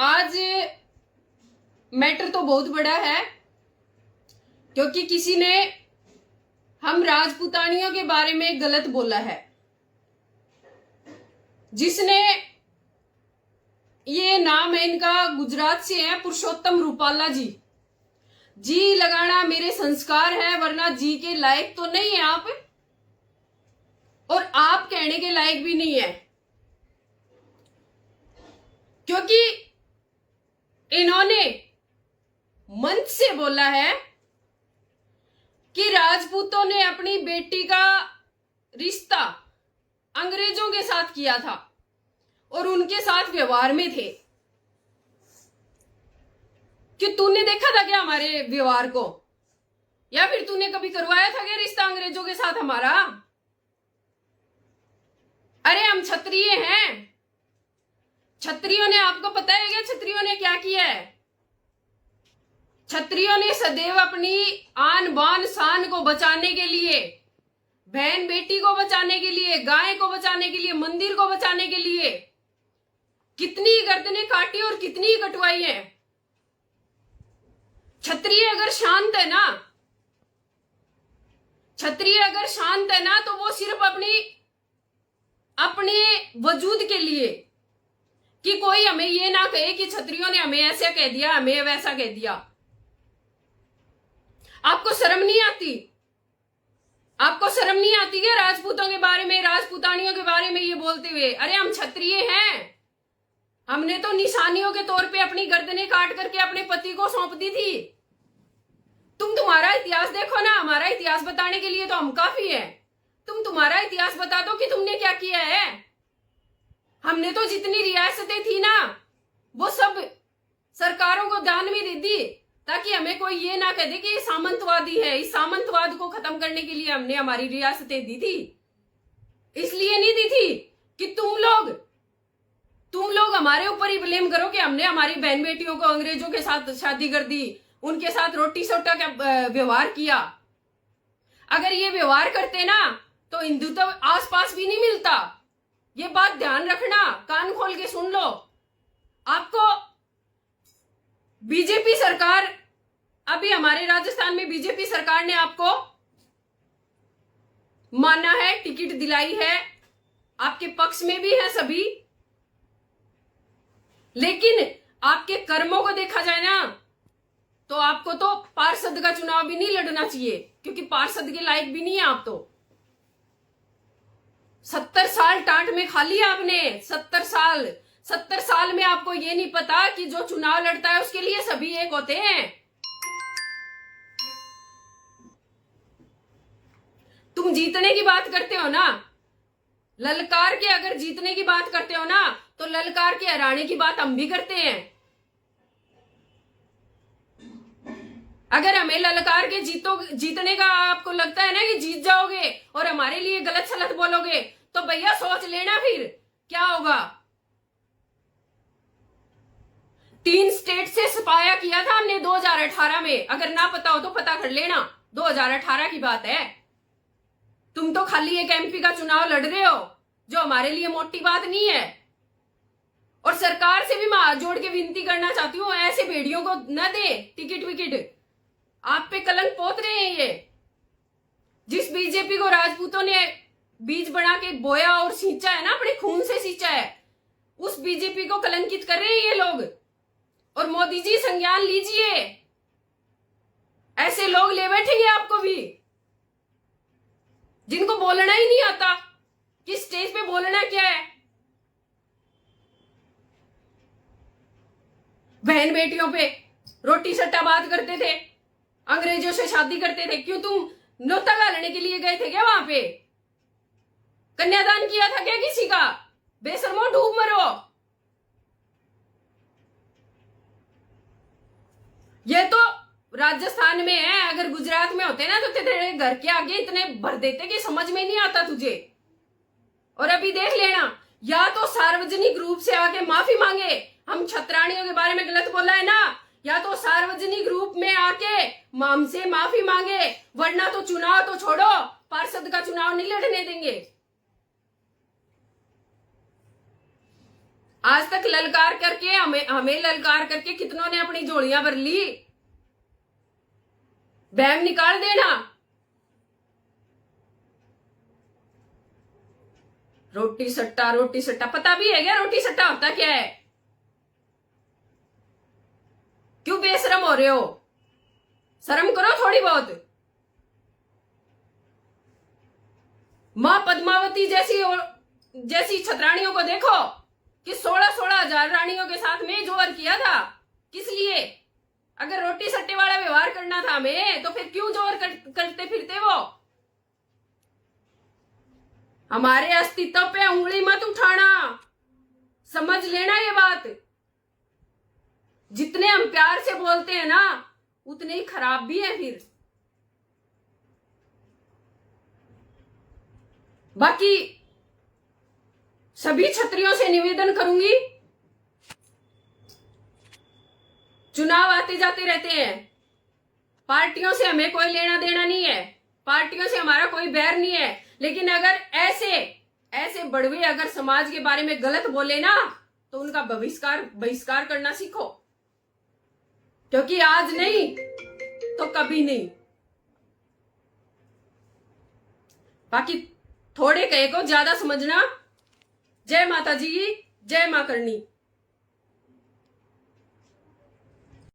आज मैटर तो बहुत बड़ा है क्योंकि किसी ने हम राजपूतानियों के बारे में गलत बोला है। जिसने ये नाम है इनका गुजरात से है, पुरुषोत्तम रूपाला जी। जी लगाना मेरे संस्कार है, वरना जी के लायक तो नहीं है आप, और आप कहने के लायक भी नहीं है, क्योंकि इन्होंने मंच से बोला है कि राजपूतों ने अपनी बेटी का रिश्ता अंग्रेजों के साथ किया था और उनके साथ व्यवहार में थे। कि तूने देखा था क्या हमारे व्यवहार को, या फिर तूने कभी करवाया था क्या रिश्ता अंग्रेजों के साथ हमारा? अरे हम क्षत्रिय हैं। क्षत्रियों ने, आपको पता है क्या क्षत्रियों ने क्या किया है? क्षत्रियों ने सदैव अपनी आन बान शान को बचाने के लिए, बहन बेटी को बचाने के लिए, गाय को बचाने के लिए, मंदिर को बचाने के लिए कितनी गर्दनें काटी और कितनी कटवाई है। क्षत्रिय अगर शांत है ना, क्षत्रिय अगर शांत है ना, तो वो सिर्फ अपने वजूद के लिए, कि कोई हमें ये ना कहे कि क्षत्रियों ने हमें ऐसा कह दिया, हमें वैसा कह दिया। आपको शर्म नहीं आती? आपको शर्म नहीं आती क्या राजपूतों के बारे में, राजपूतानियों के बारे में ये बोलते हुए? अरे हम क्षत्रिय हैं। हमने तो निशानियों के तौर पे अपनी गर्दनें काट करके अपने पति को सौंप दी थी। तुम्हारा इतिहास देखो ना, हमारा इतिहास बताने के लिए तो हम काफी है। तुम्हारा इतिहास बता दो कि तुमने क्या किया है। हमने तो जितनी रियासतें थी ना, वो सब सरकारों को दान में दे दी, ताकि हमें कोई ये ना कह दे कि ये सामंतवादी है। इस सामंतवाद को खत्म करने के लिए हमने हमारी रियासतें दी थी। इसलिए नहीं दी थी कि तुम लोग हमारे ऊपर ही ब्लेम करो कि हमने हमारी बहन बेटियों को अंग्रेजों के साथ शादी कर दी, उनके साथ रोटी सोटा का व्यवहार किया। अगर ये व्यवहार करते ना, तो हिंदू तो आसपास भी नहीं मिलता। ये बात ध्यान रखना, कान खोल के सुन लो। आपको बीजेपी सरकार, अभी हमारे राजस्थान में बीजेपी सरकार ने आपको माना है, टिकट दिलाई है, आपके पक्ष में भी है सभी, लेकिन आपके कर्मों को देखा जाए ना, तो आपको तो पार्षद का चुनाव भी नहीं लड़ना चाहिए, क्योंकि पार्षद के लायक भी नहीं है आप तो। 70 साल टांट में खा लिया आपने। 70 साल में आपको ये नहीं पता कि जो चुनाव लड़ता है उसके लिए सभी एक होते हैं। तुम जीतने की बात करते हो ना, ललकार के अगर जीतने की बात करते हो ना, तो ललकार के हराने की बात हम भी करते हैं। अगर हमें ललकार के जीतने का आपको लगता है ना कि जीत जाओगे और हमारे लिए गलत सलत बोलोगे, तो भैया सोच लेना फिर क्या होगा। 3 स्टेट से सफाया किया था हमने 2018 में। अगर ना पता हो तो पता कर लेना, 2018 की बात है। तुम तो खाली एक एमपी का चुनाव लड़ रहे हो, जो हमारे लिए मोटी बात नहीं है। और सरकार से भी मैं हाथ जोड़ के विनती करना चाहती हूँ, ऐसे भेड़ियों को न दे टिकट विकेट। आप पे कलंक पोत रहे हैं ये। जिस बीजेपी को राजपूतों ने बीज बना के बोया और सींचा है ना, अपने खून से सींचा है, उस बीजेपी को कलंकित कर रहे हैं ये लोग। और मोदी जी संज्ञान लीजिए, ऐसे लोग ले बैठेंगे आपको भी, जिनको बोलना ही नहीं आता कि स्टेज पे बोलना क्या है। बहन बेटियों पे रोटी सट्टा बात करते थे, अंग्रेजों से शादी करते थे। क्यों तुम नोता गालने के लिए गए थे क्या वहां पे? कन्यादान किया था क्या किसी का? बेशर्मो डूब मरो। ये तो राजस्थान में है, अगर गुजरात में होते ना तो तेरे घर के आगे इतने भर देते कि समझ में नहीं आता तुझे। और अभी देख लेना, या तो सार्वजनिक रूप से आके माफी मांगे, हम छत्राणियों के बारे में गलत बोला है ना, या तो सार्वजनिक रूप में आके हमसे माफी मांगे, वरना तो चुनाव तो छोड़ो, पार्षद का चुनाव नहीं लड़ने देंगे। आज तक ललकार करके हमें ललकार करके कितनों ने अपनी झोलियां भर ली। बैग निकाल देना। रोटी सट्टा पता भी है क्या रोटी सट्टा होता क्या है? क्यों बेशरम हो रहे हो? शर्म करो थोड़ी बहुत। मां पद्मावती जैसी छतरानियों को देखो कि 16-16 हजार रानियों के साथ में जोर किया था। किस लिए? अगर रोटी सट्टे वाला व्यवहार करना था हमें तो फिर क्यों जोर करते फिरते वो? हमारे अस्तित्व पे उंगली मत उठाना, समझ लेना ये बात। जितने हम प्यार से बोलते हैं ना उतने ही खराब भी है फिर। बाकी सभी छत्रियों से निवेदन करूंगी, चुनाव आते जाते रहते हैं, पार्टियों से हमें कोई लेना देना नहीं है, पार्टियों से हमारा कोई बैर नहीं है। लेकिन अगर ऐसे बड़वे अगर समाज के बारे में गलत बोले ना तो उनका बहिष्कार करना सीखो, क्योंकि आज नहीं तो कभी नहीं। बाकी थोड़े कहे को ज्यादा समझना। जय माता जी, जय मां करनी।